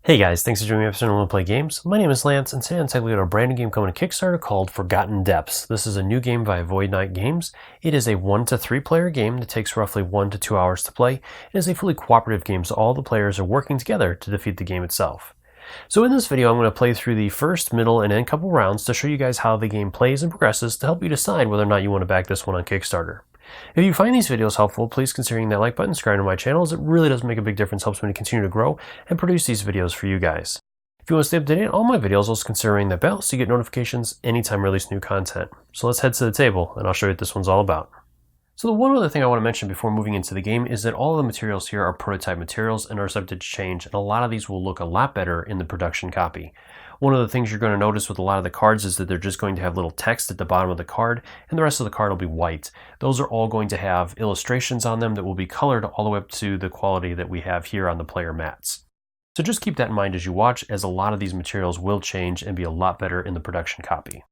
Hey guys, thanks for joining me episode of Wanna Play Games. My name is Lance, and today I'm taking a look at a brand new game coming to Kickstarter called Forgotten Depths. This is a new game by Void Knight Games. It is a 1 to 3 player game that takes roughly 1 to 2 hours to play. It is a fully cooperative game, so all the players are working together to defeat the game itself. So in this video, I'm going to play through the first, middle, and end couple rounds to show you guys how the game plays and progresses to help you decide whether or not you want to back this one on Kickstarter. If you find these videos helpful, please consider hitting that like button, subscribe to my channel, as it really does make a big difference, helps me to continue to grow and produce these videos for you guys. If you want to stay up to date on all my videos, also consider ringing that bell so you get notifications anytime I release new content. So let's head to the table and I'll show you what this one's all about. So the one other thing I want to mention before moving into the game is that all of the materials here are prototype materials and are subject to change, and a lot of these will look a lot better in the production copy. One of the things you're going to notice with a lot of the cards is that they're just going to have little text at the bottom of the card, and the rest of the card will be white. Those are all going to have illustrations on them that will be colored all the way up to the quality that we have here on the player mats. So just keep that in mind as you watch, as a lot of these materials will change and be a lot better in the production copy.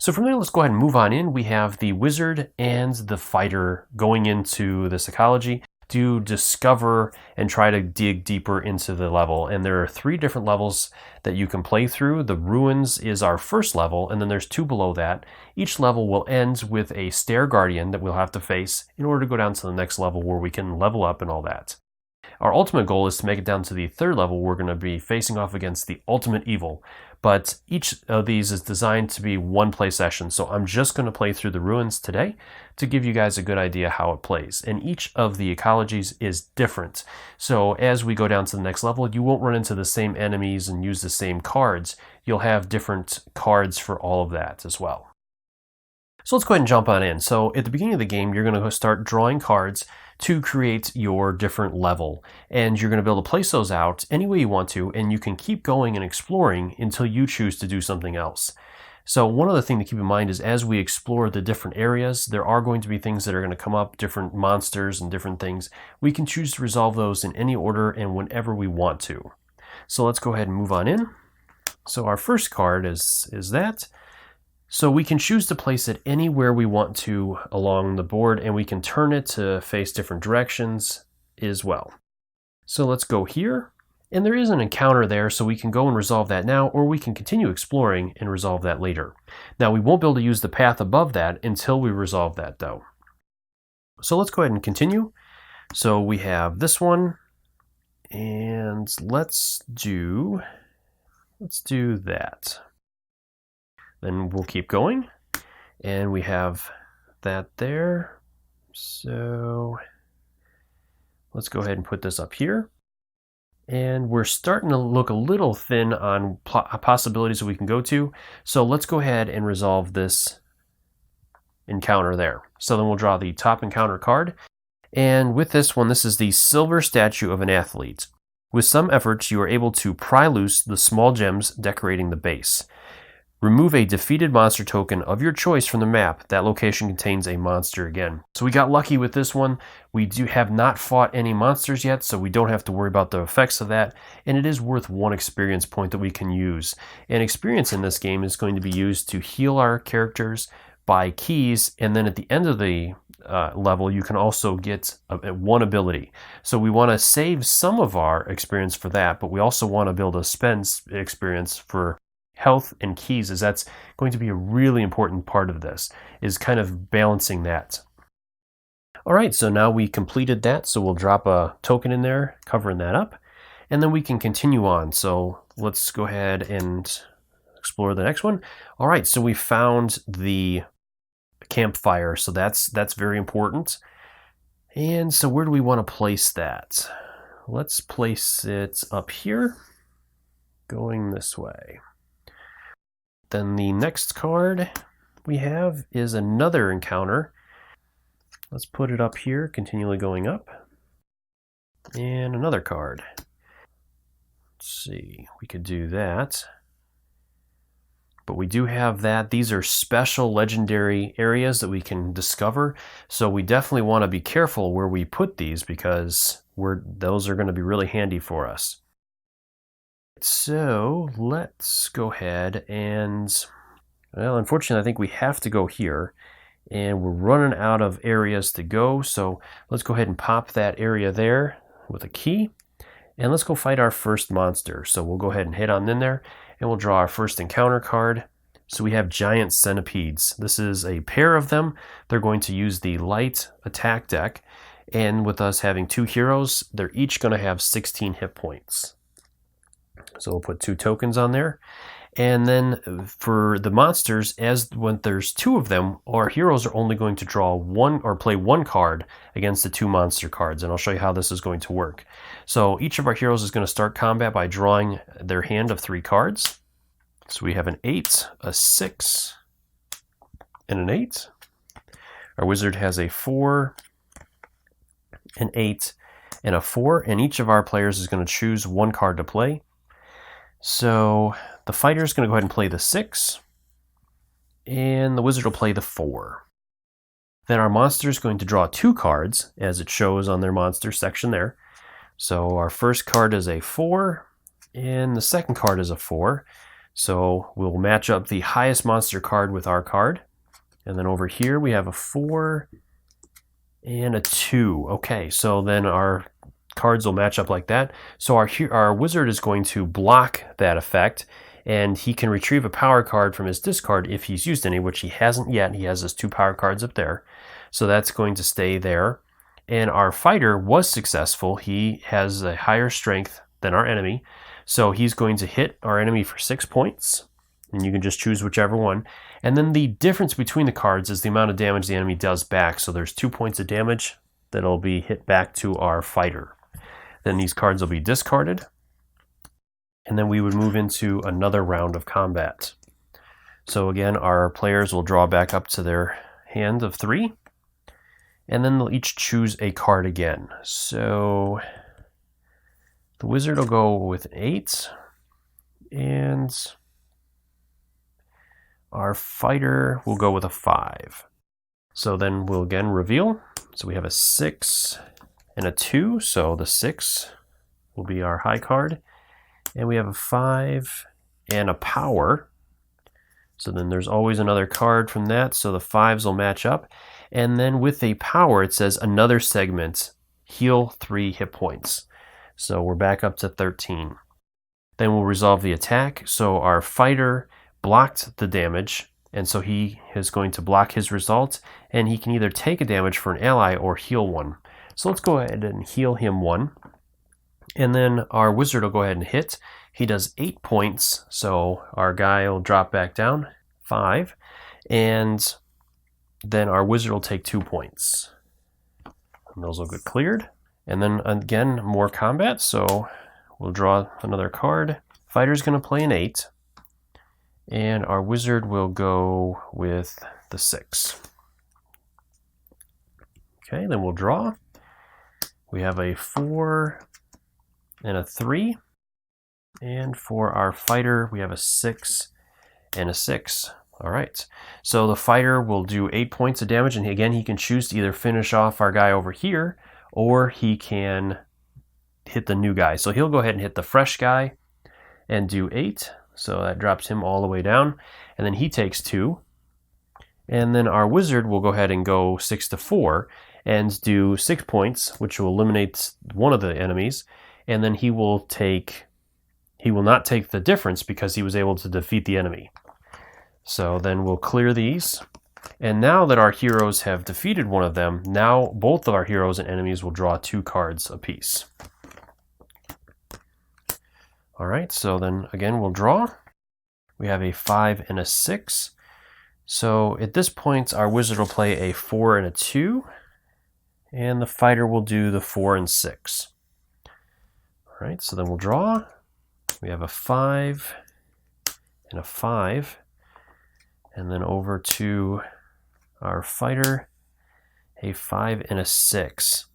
So from there, let's go ahead and move on in. We have the wizard and the fighter going into this ecology to discover and try to dig deeper into the level. And there are 3 different levels that you can play through. The ruins is our first level, and then there's 2 below that. Each level will end with a stair guardian that we'll have to face in order to go down to the next level where we can level up and all that. Our ultimate goal is to make it down to the 3rd level. We're going to be facing off against the ultimate evil, but each of these is designed to be one play session. So I'm just going to play through the ruins today to give you guys a good idea how it plays. And each of the ecologies is different. So as we go down to the next level, you won't run into the same enemies and use the same cards. You'll have different cards for all of that as well. So let's go ahead and jump on in. So at the beginning of the game, you're going to start drawing cards to create your different level. And you're going to be able to place those out any way you want to, and you can keep going and exploring until you choose to do something else. So one other thing to keep in mind is as we explore the different areas, there are going to be things that are going to come up, different monsters and different things. We can choose to resolve those in any order and whenever we want to. So let's go ahead and move on in. So our first card is that. So we can choose to place it anywhere we want to along the board, and we can turn it to face different directions as well. So let's go here, and there is an encounter there, so we can go and resolve that now, or we can continue exploring and resolve that later. Now we won't be able to use the path above that until we resolve that though. So let's go ahead and continue. So we have this one, and let's do that. Then we'll keep going, and we have that there. So let's go ahead and put this up here. And we're starting to look a little thin on possibilities that we can go to. So let's go ahead and resolve this encounter there. So then we'll draw the top encounter card. And with this one, this is the silver statue of an athlete. With some efforts, you are able to pry loose the small gems decorating the base. Remove a defeated monster token of your choice from the map. That location contains a monster again. So we got lucky with this one. We have not fought any monsters yet, so we don't have to worry about the effects of that. And it is worth 1 experience point that we can use. And experience in this game is going to be used to heal our characters, buy keys, and then at the end of the level, you can also get 1 ability. So we want to save some of our experience for that, but we also want to be able to spend experience for health and keys, as that's going to be a really important part of this, is kind of balancing that. All right, so now we completed that, so we'll drop a token in there covering that up, and then we can continue on. So let's go ahead and explore the next one. All right, so we found the campfire, so that's very important. And so where do we want to place that? Let's place it up here, going this way. Then the next card we have is another encounter. Let's put it up here, continually going up. And another card. Let's see, we could do that. But we do have that. These are special legendary areas that we can discover. So we definitely want to be careful where we put these, because those are going to be really handy for us. So let's go ahead and, well, unfortunately, I think we have to go here, and we're running out of areas to go. So let's go ahead and pop that area there with a key. And let's go fight our first monster. So we'll go ahead and hit on in there, and we'll draw our first encounter card. So we have giant centipedes. This is a pair of them. They're going to use the light attack deck. And with us having 2 heroes, they're each going to have 16 hit points. So we'll put 2 tokens on there. And then for the monsters, when there's 2 of them, our heroes are only going to draw 1 or play 1 card against the 2 monster cards. And I'll show you how this is going to work. So each of our heroes is going to start combat by drawing their hand of 3 cards. So we have an 8, a 6, and an 8. Our wizard has a 4, an 8, and a 4. And each of our players is going to choose 1 card to play. So the fighter is going to go ahead and play the 6, and the wizard will play the 4. Then our monster is going to draw 2 cards, as it shows on their monster section there. So our first card is a 4, and the second card is a 4. So we'll match up the highest monster card with our card. And then over here we have a 4 and a 2. Okay, so then our cards will match up like that. So our wizard is going to block that effect, and he can retrieve a power card from his discard if he's used any, which he hasn't yet. He has his 2 power cards up there. So that's going to stay there. And our fighter was successful. He has a higher strength than our enemy. So he's going to hit our enemy for 6 points. And you can just choose whichever one. And then the difference between the cards is the amount of damage the enemy does back. So there's 2 points of damage that'll be hit back to our fighter. Then these cards will be discarded. And then we would move into another round of combat. So again, our players will draw back up to their hand of 3. And then they'll each choose a card again. So the wizard will go with 8. And our fighter will go with a 5. So then we'll again reveal. So we have a 6 and a 2. So the 6 will be our high card. And we have a 5 and a power. So then there's always another card from that. So the 5s will match up. And then with a power, it says another segment, heal 3 hit points. So we're back up to 13. Then we'll resolve the attack. So our fighter blocked the damage, and so he is going to block his result, and he can either take a damage for an ally or heal 1. So let's go ahead and heal him 1. And then our wizard will go ahead and hit. He does 8 points, so our guy will drop back down 5, and then our wizard will take 2 points. And those will get cleared. And then again, more combat, so we'll draw another card. Fighter's going to play an 8, and our wizard will go with the 6. Okay, then we'll draw. We have a 4 and a 3. And for our fighter, we have a 6 and a 6. All right, so the fighter will do 8 points of damage, and again, he can choose to either finish off our guy over here, or he can hit the new guy. So he'll go ahead and hit the fresh guy and do 8. So that drops him all the way down, and then he takes 2. And then our wizard will go ahead and go 6 to 4 and do 6 points, which will eliminate one of the enemies. And then he will not take the difference because he was able to defeat the enemy. So then we'll clear these. And now that our heroes have defeated one of them, now both of our heroes and enemies will draw 2 cards apiece. All right, so then again, we'll draw. We have a 5 and a 6. So at this point, our wizard will play a 4 and a 2. And the fighter will do the 4 and 6. All right, so then we'll draw. We have a 5 and a 5. And then over to our fighter, a 5 and a 6.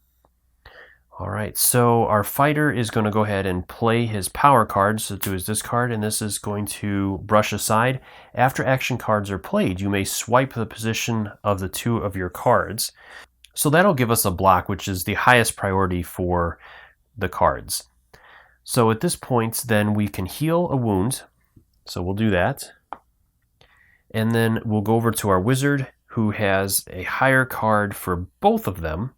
All right, so our fighter is going to go ahead and play his power cards to his discard, and this is going to brush aside. After action cards are played, you may swipe the position of the 2 of your cards. So that'll give us a block, which is the highest priority for the cards. So at this point, then we can heal a wound. So we'll do that. And then we'll go over to our wizard, who has a higher card for both of them.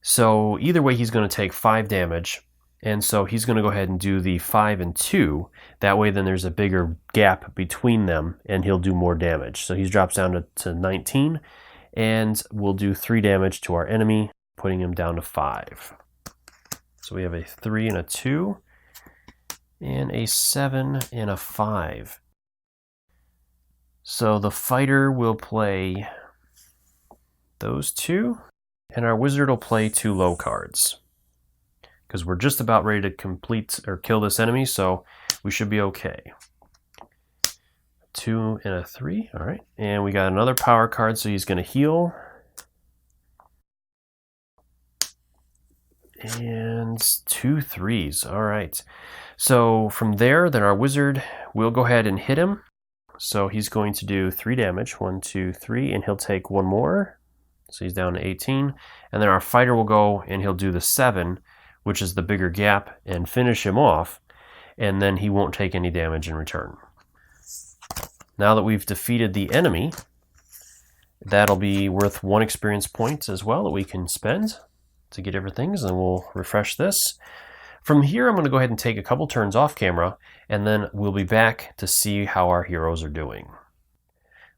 So either way, he's going to take 5 damage. And so he's going to go ahead and do the 5 and 2. That way then there's a bigger gap between them and he'll do more damage. So he drops down to 19 and we'll do 3 damage to our enemy, putting him down to 5. So we have a 3 and a 2 and a 7 and a 5. So the fighter will play those 2 and our wizard will play 2 low cards. Because we're just about ready to complete or kill this enemy, so we should be okay. 2 and a 3, all right. And we got another power card, so he's going to heal. And 2 3s, all right. So from there, then our wizard will go ahead and hit him. So he's going to do 3 damage, 1, 2, 3, and he'll take 1 more. So he's down to 18. And then our fighter will go and he'll do the 7, which is the bigger gap, and finish him off, and then he won't take any damage in return. Now that we've defeated the enemy, that'll be worth 1 experience point as well that we can spend to get everything, and we'll refresh this. From here, I'm going to go ahead and take a couple turns off camera, and then we'll be back to see how our heroes are doing.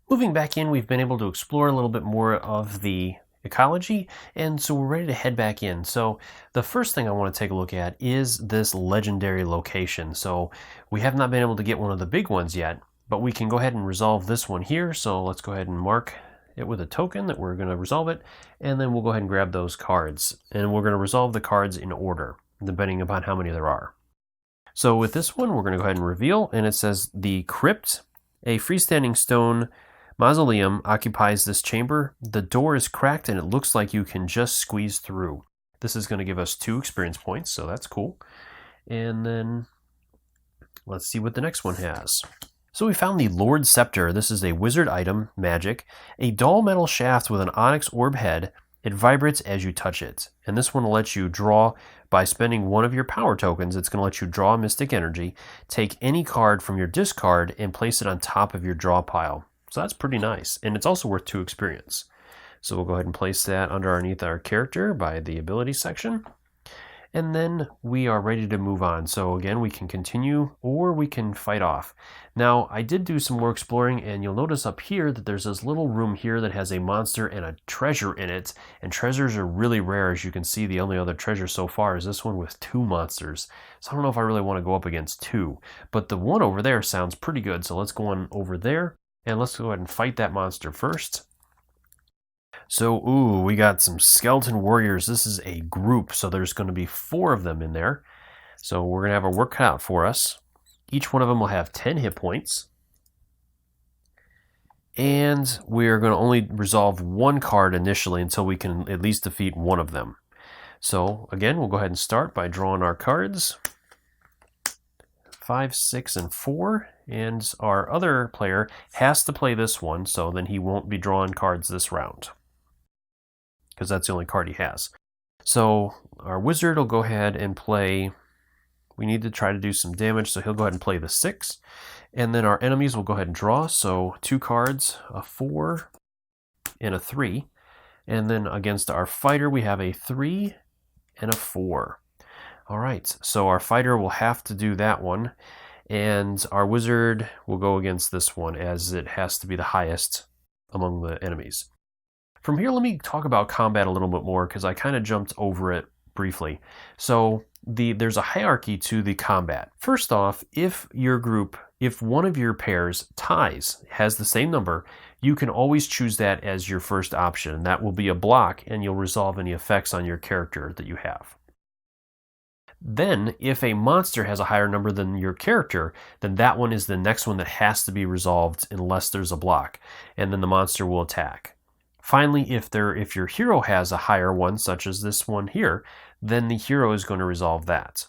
Moving back in, we've been able to explore a little bit more of the ecology, and so we're ready to head back in. So the first thing I want to take a look at is this legendary location. So we have not been able to get one of the big ones yet, but we can go ahead and resolve this one here. So let's go ahead and mark it with a token that we're going to resolve it, and then we'll go ahead and grab those cards, and we're going to resolve the cards in order depending upon how many there are. So with this one, we're going to go ahead and reveal, and it says the crypt, a freestanding stone mausoleum occupies this chamber. The door is cracked and it looks like you can just squeeze through. This is going to give us 2 experience points, so that's cool. And then let's see what the next one has. So we found the Lord Scepter. This is a wizard item, magic, a dull metal shaft with an onyx orb head. It vibrates as you touch it. And this one will let you draw, by spending 1 of your power tokens, it's going to let you draw mystic energy, take any card from your discard and place it on top of your draw pile. So that's pretty nice, and it's also worth 2 experience. So we'll go ahead and place that underneath our character by the ability section. And then we are ready to move on. So again, we can continue or we can fight off. Now, I did do some more exploring, and you'll notice up here that there's this little room here that has a monster and a treasure in it. And treasures are really rare. As you can see, the only other treasure so far is this one with 2 monsters. So I don't know if I really want to go up against 2. But the one over there sounds pretty good. So let's go on over there. And let's go ahead and fight that monster first. So, we got some skeleton warriors. This is a group, so there's going to be 4 of them in there. So we're going to have our work cut out for us. Each one of them will have 10 hit points. And we're going to only resolve 1 card initially until we can at least defeat 1 of them. So, again, we'll go ahead and start by drawing our cards. 5, 6, and 4. And our other player has to play this one, so then he won't be drawing cards this round, because that's the only card he has. So our wizard will go ahead and play. We need to try to do some damage, so he'll go ahead and play the 6. And then our enemies will go ahead and draw. So 2 cards, a 4 and a 3. And then against our fighter, we have a 3 and a 4. All right, so our fighter will have to do that one. And our wizard will go against this one, as it has to be the highest among the enemies. From here, let me talk about combat a little bit more, because I kind of jumped over it briefly. So there's a hierarchy to the combat. First off, if one of your pairs ties, has the same number, you can always choose that as your first option. That will be a block, and you'll resolve any effects on your character that you have. Then, if a monster has a higher number than your character, then that one is the next one that has to be resolved unless there's a block, and then the monster will attack. Finally, if your hero has a higher one, such as this one here, then the hero is going to resolve that.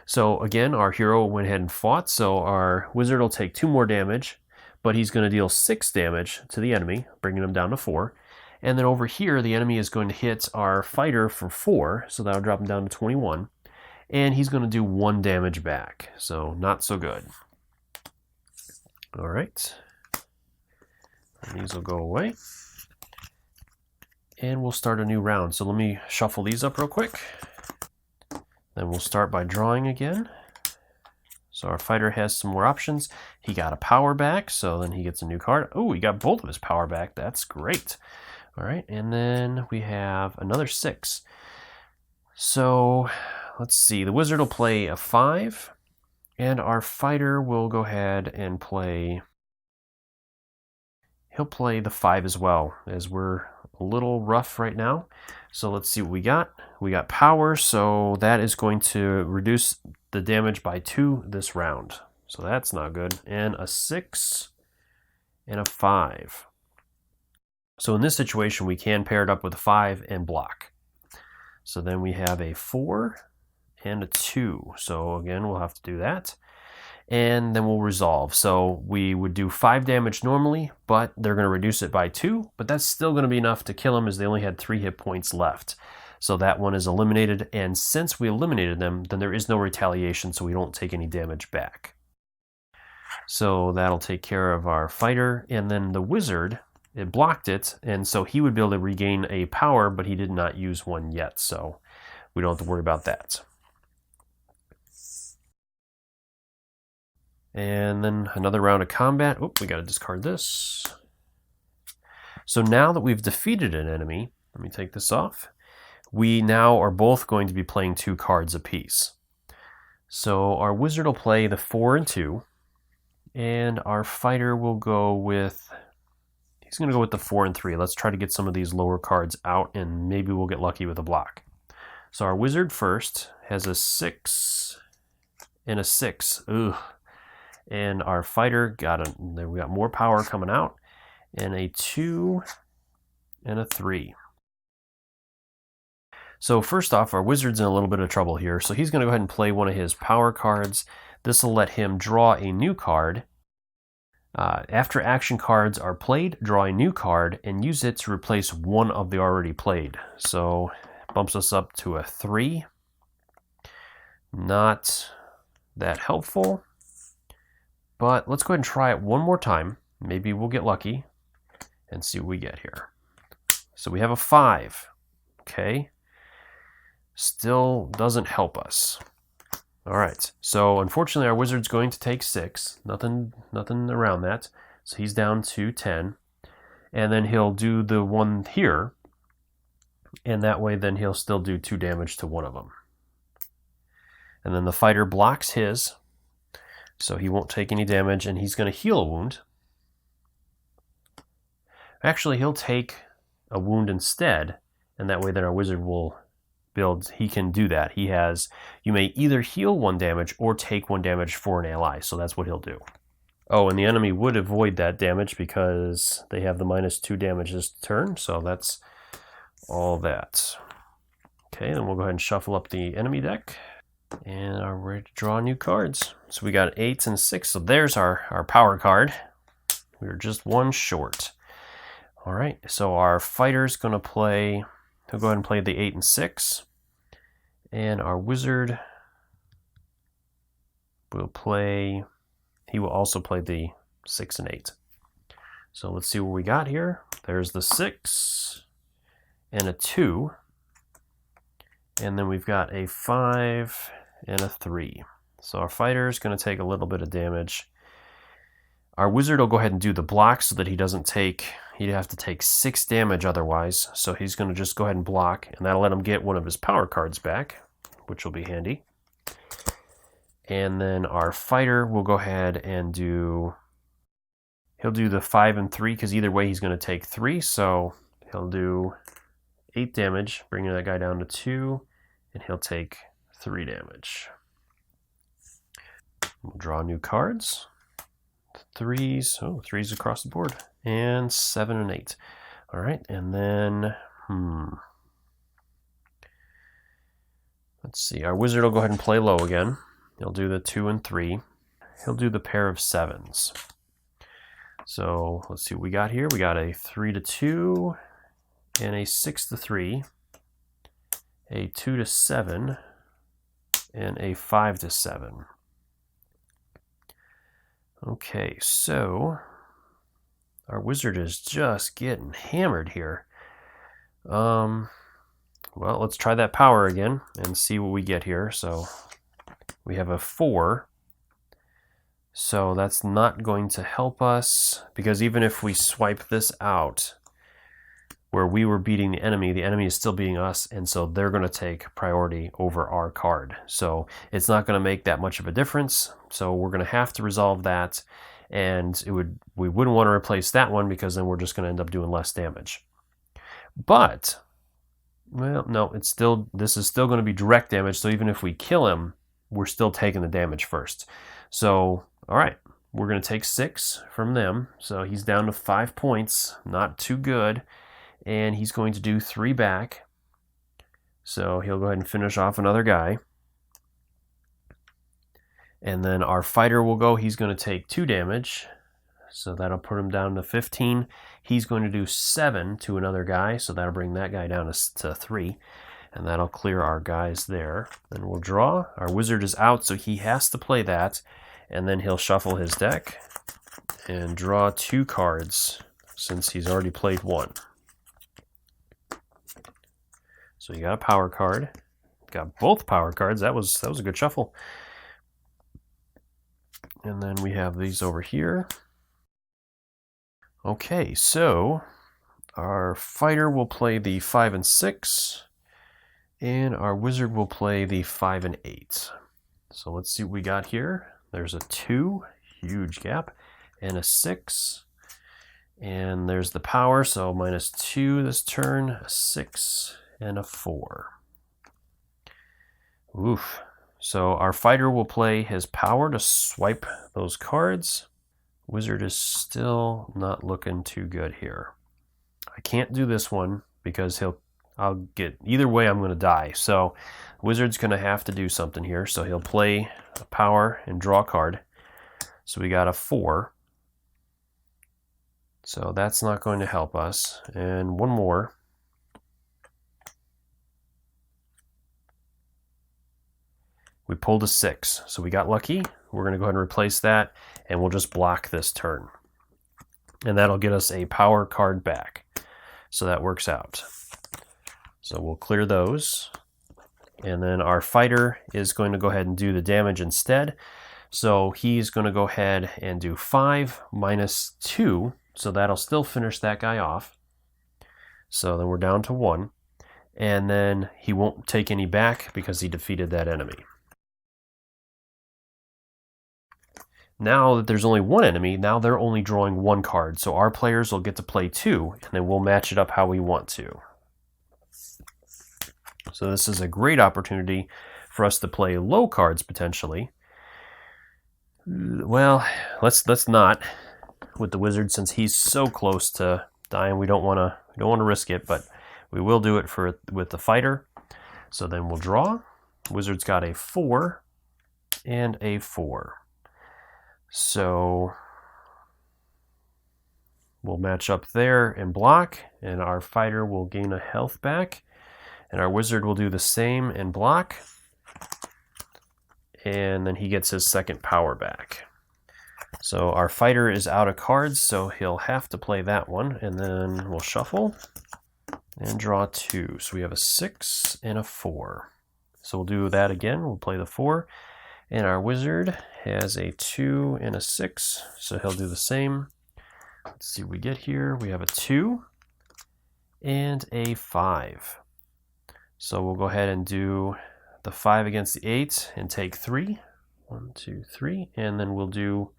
So again, our hero went ahead and fought, so our wizard will take 2 more damage, but he's going to deal 6 damage to the enemy, bringing him down to 4. And then over here, the enemy is going to hit our fighter for 4, so that'll drop him down to 21. And he's going to do 1 damage back, so not so good. All right. And these will go away. And we'll start a new round. So let me shuffle these up real quick. Then we'll start by drawing again. So our fighter has some more options. He got a power back, so then he gets a new card. Oh, he got both of his power back. That's great. All right, and then we have another 6. So let's see. The wizard will play a 5, and our fighter will go ahead and play... He'll play the 5 as well, as we're a little rough right now. So let's see what we got. We got power, so that is going to reduce the damage by 2 this round. So that's not good. And a 6 and a 5. So in this situation, we can pair it up with a 5 and block. So then we have a 4 and a 2. So again, we'll have to do that. And then we'll resolve. So we would do 5 damage normally, but they're going to reduce it by 2. But that's still going to be enough to kill him, as they only had 3 hit points left. So that one is eliminated. And since we eliminated them, then there is no retaliation, so we don't take any damage back. So that'll take care of our fighter. And then the wizard, it blocked it, and so he would be able to regain a power, but he did not use one yet, so we don't have to worry about that. And then another round of combat. Oh, we got to discard this. So now that we've defeated an enemy, let me take this off. We now are both going to be playing 2 cards apiece. So our wizard will play the 4 and 2, and our fighter will go with... He's going to go with the 4 and 3. Let's try to get some of these lower cards out, and maybe we'll get lucky with a block. So our wizard first has a 6 and a 6. Ugh. And our fighter we got more power coming out, and a 2 and a 3. So first off, our wizard's in a little bit of trouble here. So he's going to go ahead and play one of his power cards. This will let him draw a new card. After action cards are played, draw a new card and use it to replace one of the already played. So bumps us up to a 3. Not that helpful. But let's go ahead and try it one more time. Maybe we'll get lucky and see what we get here. So we have a 5. Okay. Still doesn't help us. All right. So unfortunately, our wizard's going to take 6. Nothing around that. So he's down to 10. And then he'll do the one here. And that way, then he'll still do 2 damage to one of them. And then the fighter blocks his. So he won't take any damage, and he's going to heal a wound. Actually, he'll take a wound instead, and that way then our wizard will build. He can do that. He has, you may either heal 1 damage or take 1 damage for an ally, so that's what he'll do. Oh, and the enemy would avoid that damage because they have the -2 damage this turn, so that's all that. Okay, then we'll go ahead and shuffle up the enemy deck. And are ready to draw new cards. So we got 8s and 6. So there's our power card. We were just 1 short. All right. So our fighter's going to play. He'll go ahead and play the 8 and 6. And our wizard will play. He will also play the 6 and 8. So let's see what we got here. There's the 6 and a 2. And then we've got a 5 and a 3. So our fighter is going to take a little bit of damage. Our wizard will go ahead and do the block so that he doesn't take, he'd have to take 6 damage otherwise. So he's going to just go ahead and block, and that'll let him get one of his power cards back, which will be handy. And then our fighter will go ahead and he'll do the 5 and 3, because either way he's going to take 3. So he'll do 8 damage, bringing that guy down to 2, and he'll take 3 damage. We'll draw new cards. 3s, 3s across the board, and 7 and 8. All right, and then, let's see, our wizard will go ahead and play low again. He'll do the 2 and 3. He'll do the pair of 7s. So let's see what we got here. We got a 3 to 2, and a 6 to 3, a 2 to 7, and a 5 to 7. Okay, so our wizard is just getting hammered here. Well, let's try that power again and see what we get here. So we have a 4. So that's not going to help us, because even if we swipe this out, where we were beating the enemy is still beating us, and so they're going to take priority over our card. So it's not going to make that much of a difference. So we're going to have to resolve that, and we wouldn't want to replace that one, because then we're just going to end up doing less damage. But, well, no, this is still going to be direct damage, so even if we kill him, we're still taking the damage first. So, all right, we're going to take 6 from them, so he's down to 5 points, not too good. And he's going to do 3 back. So he'll go ahead and finish off another guy. And then our fighter will go. He's going to take 2 damage. So that'll put him down to 15. He's going to do 7 to another guy. So that'll bring that guy down to 3. And that'll clear our guys there. Then we'll draw. Our wizard is out, so he has to play that. And then he'll shuffle his deck and draw 2 cards, since he's already played 1. So you got a power card. Got both power cards. That was a good shuffle. And then we have these over here. Okay, so our fighter will play the 5 and 6, and our wizard will play the 5 and 8. So let's see what we got here. There's a 2, huge gap, and a 6. And there's the power, so -2 this turn, a 6. And a 4. Oof. So our fighter will play his power to swipe those cards. Wizard is still not looking too good here. I can't do this one because I'll get, either way I'm going to die. So Wizard's going to have to do something here. So he'll play a power and draw a card. So we got a 4. So that's not going to help us. And one more. We pulled a 6, so we got lucky. We're going to go ahead and replace that, and we'll just block this turn. And that'll get us a power card back. So that works out. So we'll clear those. And then our fighter is going to go ahead and do the damage instead. So he's going to go ahead and do 5 minus 2. So that'll still finish that guy off. So then we're down to 1. And then he won't take any back because he defeated that enemy. Now that there's only 1 enemy, now they're only drawing 1 card. So our players will get to play 2, and then we'll match it up how we want to. So this is a great opportunity for us to play low cards potentially. Well, let's not with the wizard, since he's so close to dying. We don't want to risk it, but we will do it with the fighter. So then we'll draw. Wizard's got a 4 and a 4. So we'll match up there and block, and our fighter will gain a health back, and our wizard will do the same and block, and then he gets his second power back. So our fighter is out of cards, so he'll have to play that one, and then we'll shuffle and draw 2. So we have a 6 and a 4. So we'll do that again. We'll play the 4. And our wizard has a 2 and a 6, so he'll do the same. Let's see what we get here. We have a 2 and a 5. So we'll go ahead and do the 5 against the 8 and take 3. 1, 2, 3. And then we'll do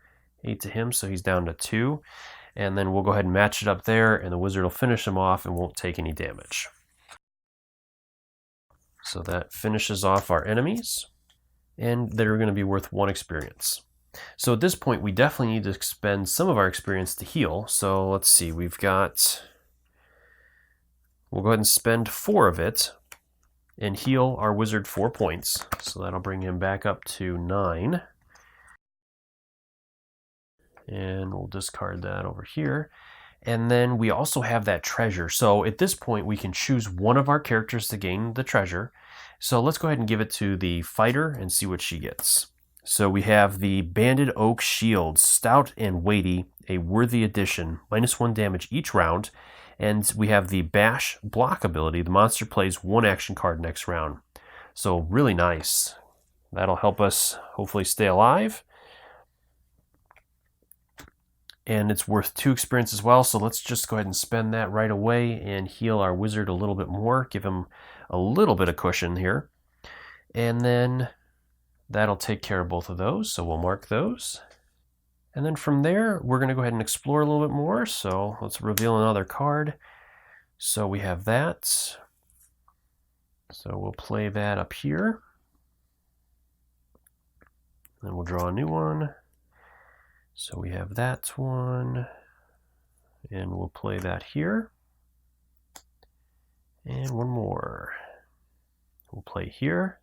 8 to him, so he's down to 2. And then we'll go ahead and match it up there, and the wizard will finish him off and won't take any damage. So that finishes off our enemies, and they're going to be worth 1 experience. So at this point, we definitely need to spend some of our experience to heal. So let's see, we'll go ahead and spend 4 of it and heal our wizard 4 points. So that'll bring him back up to 9. And we'll discard that over here. And then we also have that treasure. So at this point, we can choose one of our characters to gain the treasure. So let's go ahead and give it to the fighter and see what she gets. So we have the Banded Oak Shield, stout and weighty, a worthy addition, -1 damage each round, And we have the bash block ability. The monster plays 1 action card next round. So really nice. That'll help us hopefully stay alive. And it's worth 2 experience as well, so let's just go ahead and spend that right away and heal our wizard a little bit more, give him a little bit of cushion here. And then that'll take care of both of those, so we'll mark those. And then from there, we're going to go ahead and explore a little bit more, so let's reveal another card. So we have that. So we'll play that up here. Then we'll draw a new one. So we have that one, and we'll play that here. And one more. We'll play here.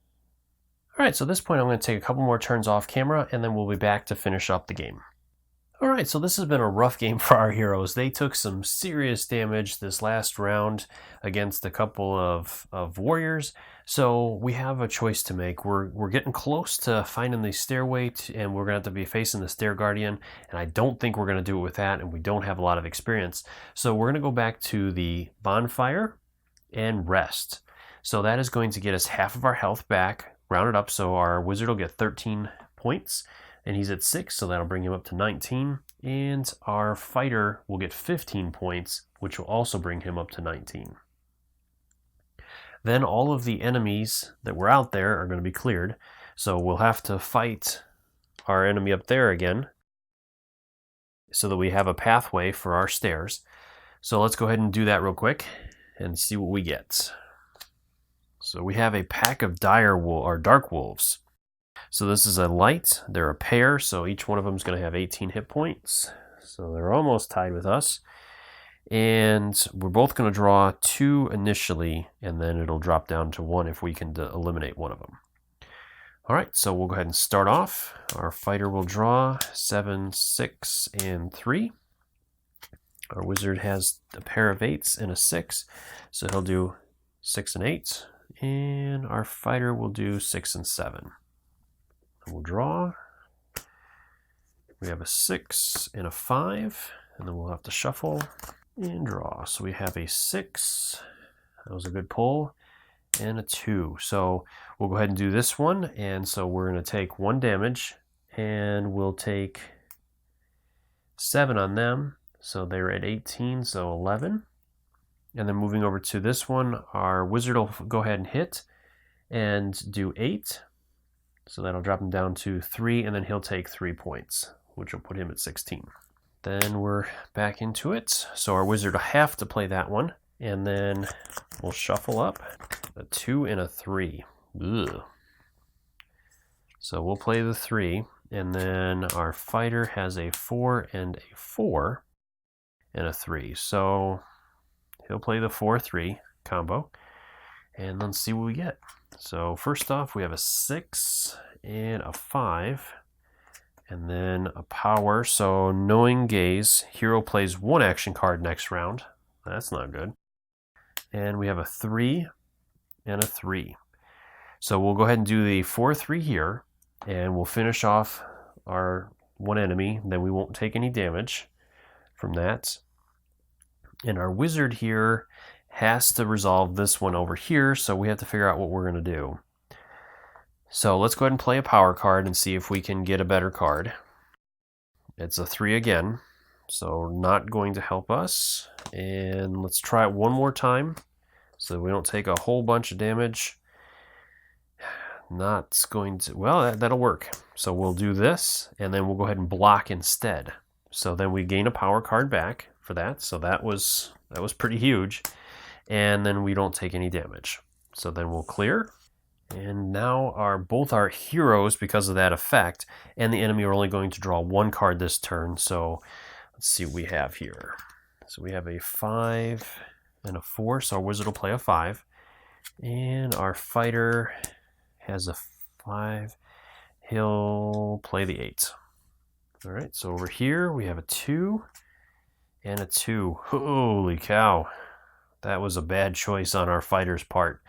All right, so at this point I'm going to take a couple more turns off camera, and then we'll be back to finish up the game. All right, so this has been a rough game for our heroes. They took some serious damage this last round against a couple of warriors. So we have a choice to make. We're getting close to finding the stairway, and we're going to have to be facing the stair guardian. And I don't think we're going to do it with that, and we don't have a lot of experience. So we're going to go back to the bonfire and rest. So that is going to get us half of our health back, rounded up. So our wizard will get 13 points. And he's at 6, so that'll bring him up to 19. And our fighter will get 15 points, which will also bring him up to 19. Then all of the enemies that were out there are going to be cleared. So we'll have to fight our enemy up there again so that we have a pathway for our stairs. So let's go ahead and do that real quick and see what we get. So we have a pack of dark wolves. So this is a light, they're a pair, so each one of them is going to have 18 hit points. So they're almost tied with us. And we're both going to draw 2 initially, and then it'll drop down to 1 if we can eliminate one of them. All right, so we'll go ahead and start off. Our fighter will draw 7, 6, and 3. Our wizard has a pair of 8s and a 6, so he'll do 6 and 8. And our fighter will do 6 and 7. We'll draw. We have a 6 and a 5, and then we'll have to shuffle and draw. So we have a 6, that was a good pull, and a 2. So we'll go ahead and do this one, and so we're going to take 1 damage, and we'll take 7 on them. So they're at 18, so 11. And then moving over to this one, our wizard will go ahead and hit and do 8. So that'll drop him down to 3, and then he'll take 3 points, which will put him at 16. Then we're back into it. So our wizard will have to play that one, and then we'll shuffle up a 2 and a 3. Ugh. So we'll play the 3, and then our fighter has a 4 and a 4 and a 3. So he'll play the 4-3 combo, and let's see what we get. So first off, we have a 6 and a 5, and then a power. So knowing gaze, hero plays 1 action card next round. That's not good. And we have a 3 and a 3. So we'll go ahead and do the 4-3 here, and we'll finish off our one enemy. Then we won't take any damage from that. And our wizard here has to resolve this one over here, so we have to figure out what we're going to do. So let's go ahead and play a power card and see if we can get a better card. It's a 3 again, so not going to help us. And let's try it one more time so we don't take a whole bunch of damage. Not going to, well, that'll work. So we'll do this, and then we'll go ahead and block instead. So then we gain a power card back for that. So that was pretty huge. And then we don't take any damage. So then we'll clear. And now both our heroes, because of that effect, and the enemy are only going to draw 1 card this turn. So let's see what we have here. So we have a 5 and a 4. So our wizard will play a 5. And our fighter has a 5. He'll play the 8. All right, so over here we have a 2 and a 2. Holy cow. That was a bad choice on our fighter's part.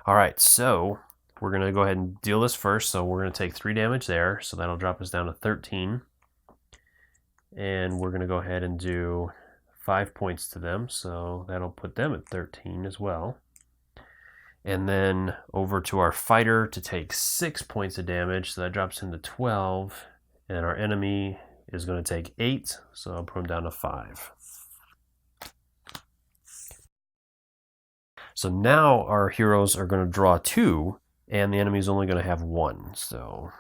All right, so we're going to go ahead and deal this first. So we're going to take 3 damage there. So that'll drop us down to 13. And we're going to go ahead and do 5 points to them, so that'll put them at 13 as well. And then over to our fighter to take 6 points of damage, so that drops him to 12. And our enemy is going to take 8, so I'll put him down to 5. So now our heroes are going to draw 2, and the enemy is only going to have 1. So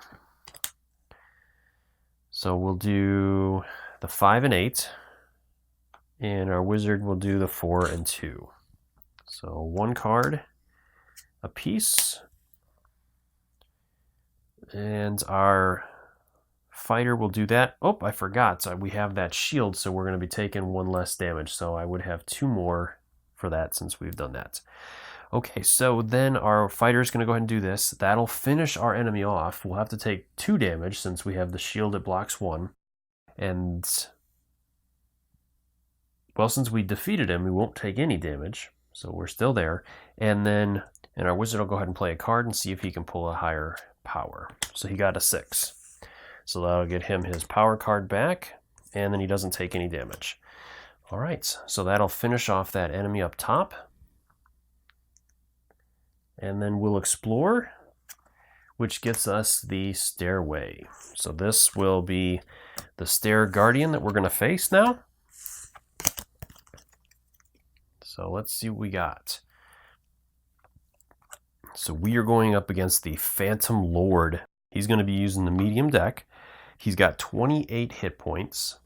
we'll do the 5 and 8, and our wizard will do the 4 and 2. So 1 card a piece, and our fighter will do that. Oh, I forgot. So we have that shield, so we're going to be taking 1 less damage. So I would have 2 more for that since we've done that. Okay, so then our fighter is going to go ahead and do this. That'll finish our enemy off. We'll have to take 2 damage since we have the shield that blocks 1. And, well, since we defeated him, we won't take any damage. So we're still there. And our wizard will go ahead and play a card and see if he can pull a higher power. So he got a 6. So that'll get him his power card back, and then he doesn't take any damage. All right, so that'll finish off that enemy up top. And then we'll explore, which gets us the stairway. So this will be the stair guardian that we're going to face now. So let's see what we got. So we are going up against the Phantom Lord. He's going to be using the medium deck. He's got 28 hit points.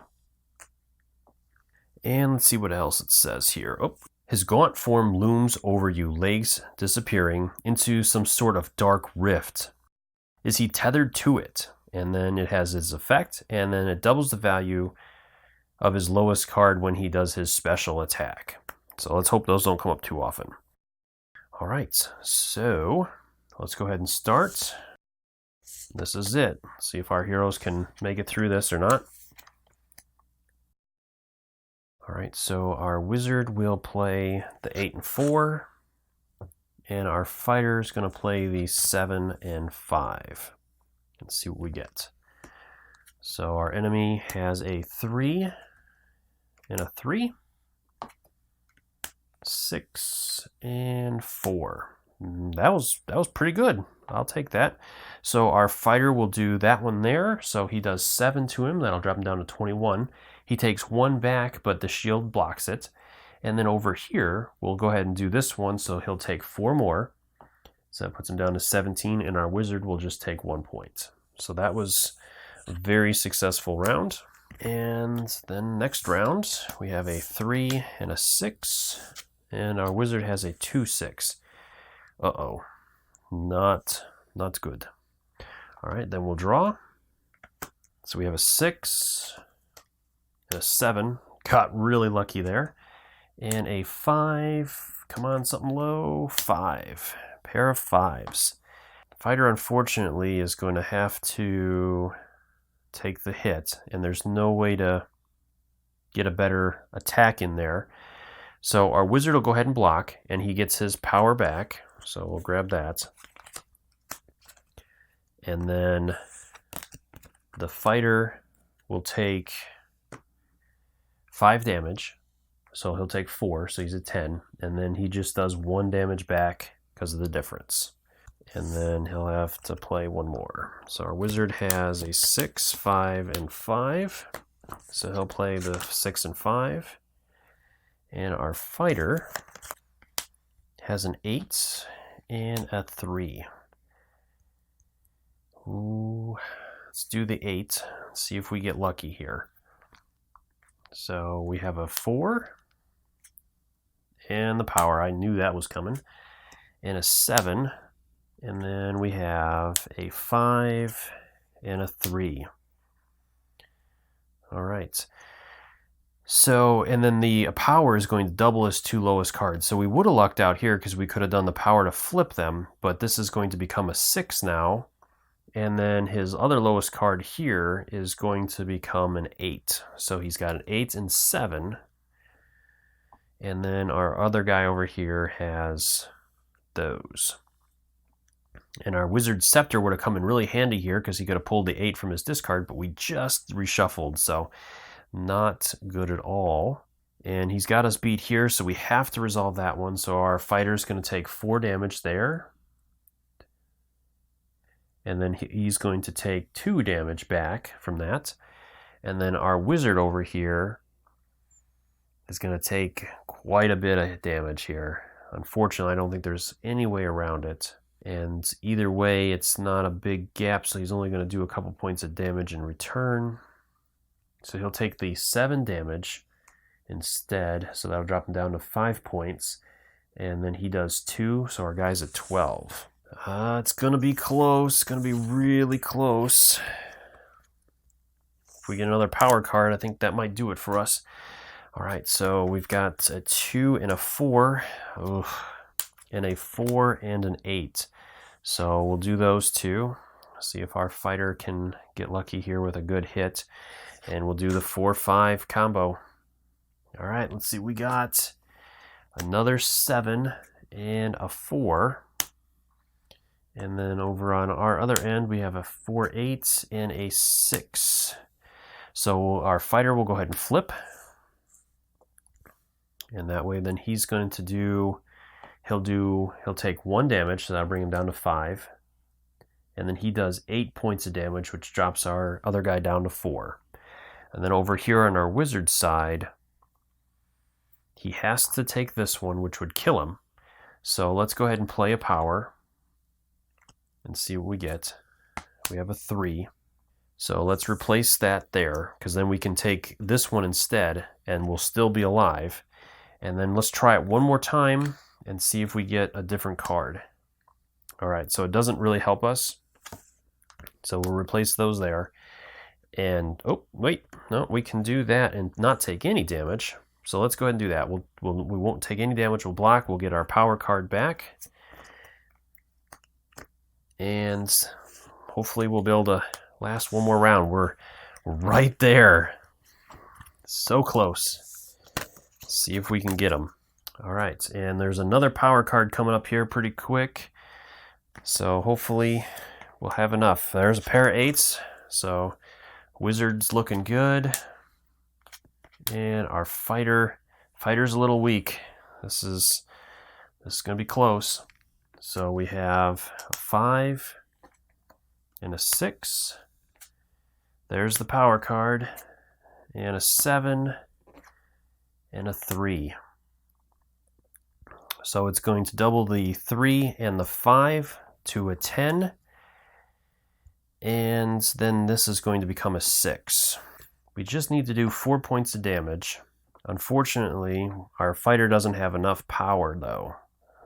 And let's see what else it says here. Oh, his gaunt form looms over you, legs disappearing into some sort of dark rift. Is he tethered to it? And then it has his effect, and then it doubles the value of his lowest card when he does his special attack. So let's hope those don't come up too often. All right, so let's go ahead and start. This is it. Let's see if our heroes can make it through this or not. All right, so our wizard will play the 8 and 4, and our fighter is going to play the 7 and 5. Let's see what we get. So our enemy has a 3 and a 3. 6 and 4. That was pretty good. I'll take that. So our fighter will do that one there. So he does 7 to him. That'll drop him down to 21. He takes 1 back, but the shield blocks it. And then over here, we'll go ahead and do this one. So he'll take 4 more. So that puts him down to 17, and our wizard will just take 1 point. So that was a very successful round. And then next round, we have a 3 and a 6. And our wizard has a 2-6. Uh-oh. Not good. All right, then we'll draw. So we have a 6 and a 7. Got really lucky there. And a 5. Come on, something low. 5. Pair of 5s. Fighter, unfortunately, is going to have to take the hit. And there's no way to get a better attack in there. So our wizard will go ahead and block, and he gets his power back. So we'll grab that. And then the fighter will take 5 damage. So he'll take 4, so he's at 10. And then he just does 1 damage back because of the difference. And then he'll have to play 1 more. So our wizard has a 6, 5, and 5. So he'll play the 6 and 5. And our fighter has an 8 and a 3. Ooh, let's do the 8. Let's see if we get lucky here. So we have a 4 and the power. I knew that was coming. And a 7. And then we have a 5 and a 3. All right. So, and then the power is going to double his 2 lowest cards. So we would have lucked out here because we could have done the power to flip them, but this is going to become a 6 now. And then his other lowest card here is going to become an 8. So he's got an 8 and 7. And then our other guy over here has those. And our Wizard Scepter would have come in really handy here because he could have pulled the 8 from his discard, but we just reshuffled, so not good at all. And he's got us beat here, so we have to resolve that one. So our fighter's going to take 4 damage there. And then he's going to take 2 damage back from that. And then our wizard over here is going to take quite a bit of damage here. Unfortunately, I don't think there's any way around it. And either way, it's not a big gap, so he's only going to do a couple points of damage in return. So he'll take the 7 damage instead, so that'll drop him down to 5 points. And then he does 2, so our guy's at 12. It's going to be close. It's going to be really close. If we get another power card, I think that might do it for us. All right, so we've got a 2 and a 4. Oof. And a 4 and an 8. So we'll do those 2. See if our fighter can get lucky here with a good hit. And we'll do the 4-5 combo. All right, let's see. We got another 7 and a 4. And then over on our other end, we have a 4-8 and a 6. So our fighter will go ahead and flip. And that way then he's going to do... He'll take 1 damage, so that'll bring him down to 5. And then he does 8 points of damage, which drops our other guy down to 4. And then over here on our wizard side, he has to take this one, which would kill him. So let's go ahead and play a power and see what we get. We have a 3. So let's replace that there, because then we can take this one instead, and we'll still be alive. And then let's try it one more time and see if we get a different card. All right, so it doesn't really help us. So we'll replace those there. And, oh, wait, no, we can do that and not take any damage. So let's go ahead and do that. We won't take any damage, we'll block, we'll get our power card back. And hopefully we'll be able to last one more round. We're right there. So close. Let's see if we can get them. All right, and there's another power card coming up here pretty quick. So hopefully we'll have enough. There's a pair of 8s. So wizard's looking good. And our fighter's a little weak. This is going to be close. So we have a 5 and a 6. There's the power card. And a 7 and a 3. So it's going to double the 3 and the 5 to a 10. And then this is going to become a 6. We just need to do 4 points of damage. Unfortunately, our fighter doesn't have enough power though.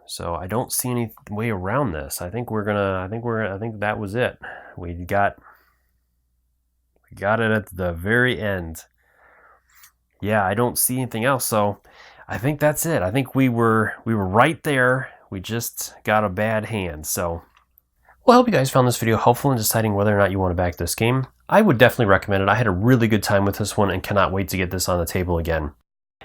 So I don't see any way around this. I think that was it. We got it at the very end. Yeah, I don't see anything else. So I think that's it. I think we were right there. We just got a bad hand. So, well, I hope you guys found this video helpful in deciding whether or not you want to back this game. I would definitely recommend it. I had a really good time with this one and cannot wait to get this on the table again.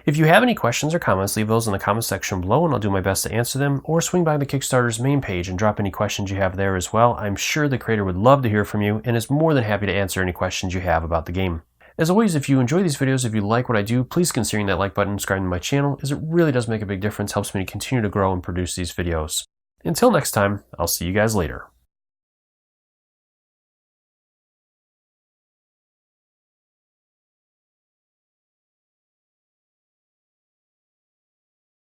If you have any questions or comments, leave those in the comment section below and I'll do my best to answer them, or swing by the Kickstarter's main page and drop any questions you have there as well. I'm sure the creator would love to hear from you and is more than happy to answer any questions you have about the game. As always, if you enjoy these videos, if you like what I do, please consider that like button and subscribing to my channel, as it really does make a big difference, helps me to continue to grow and produce these videos. Until next time, I'll see you guys later.